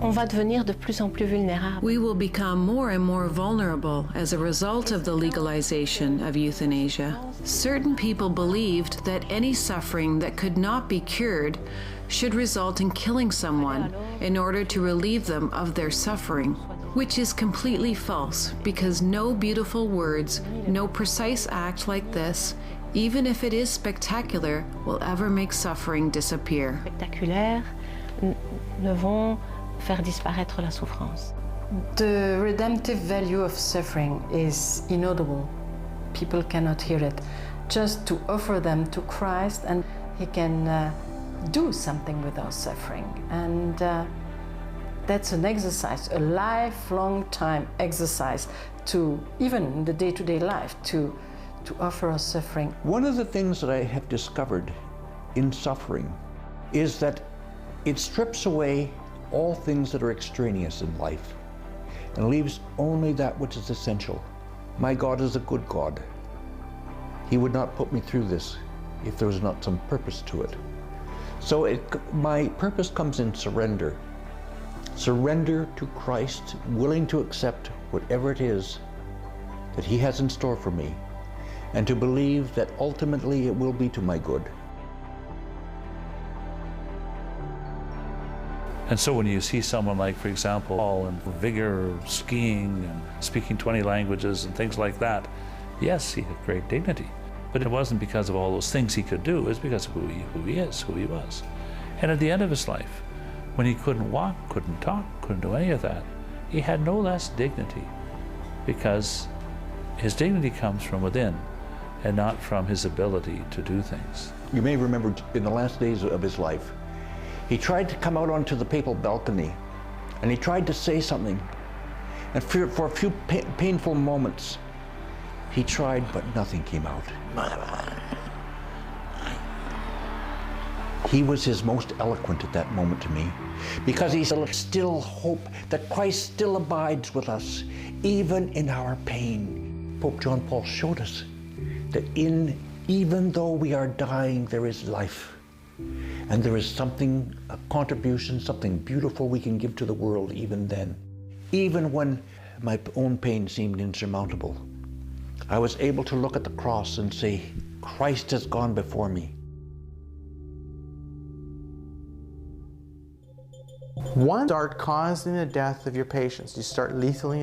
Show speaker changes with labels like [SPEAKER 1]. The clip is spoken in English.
[SPEAKER 1] On va devenir de plus en plus vulnérable.
[SPEAKER 2] We will become more and more vulnerable as a result of the legalization of euthanasia. Certain people believed that any suffering that could not be cured should result in killing someone in order to relieve them of their suffering, which is completely false because no beautiful words, no precise act like this, even if it is spectacular, will ever make suffering disappear.
[SPEAKER 1] Spectaculaires ne vont faire disparaître la souffrance.
[SPEAKER 3] The redemptive value of suffering is inaudible. People cannot hear it. Just to offer them to Christ, and He can do something with our suffering. And that's an exercise, a lifelong time exercise to, even in the day-to-day life, to offer us suffering.
[SPEAKER 4] One of the things that I have discovered in suffering is that it strips away all things that are extraneous in life and leaves only that which is essential. My God is a good God. He would not put me through this if there was not some purpose to it. So my purpose comes in surrender. Surrender to Christ, willing to accept whatever it is that He has in store for me, and to believe that ultimately it will be to my good.
[SPEAKER 5] And so when you see someone like, for example, Paul in vigor, skiing, and speaking 20 languages and things like that, yes, he had great dignity. But it wasn't because of all those things he could do, it was because of who he is, who he was. And at the end of his life, when he couldn't walk, couldn't talk, couldn't do any of that, he had no less dignity, because his dignity comes from within and not from his ability to do things.
[SPEAKER 4] You may remember in the last days of his life, he tried to come out onto the papal balcony, and he tried to say something. And for a few painful moments, he tried, but nothing came out. He was his most eloquent at that moment to me, because he still hope that Christ still abides with us, even in our pain. Pope John Paul showed us that even though we are dying, there is life. And there is something, a contribution, something beautiful we can give to the world even then. Even when my own pain seemed insurmountable, I was able to look at the cross and say, Christ has gone before me.
[SPEAKER 6] One start causing the death of your patients. You start lethally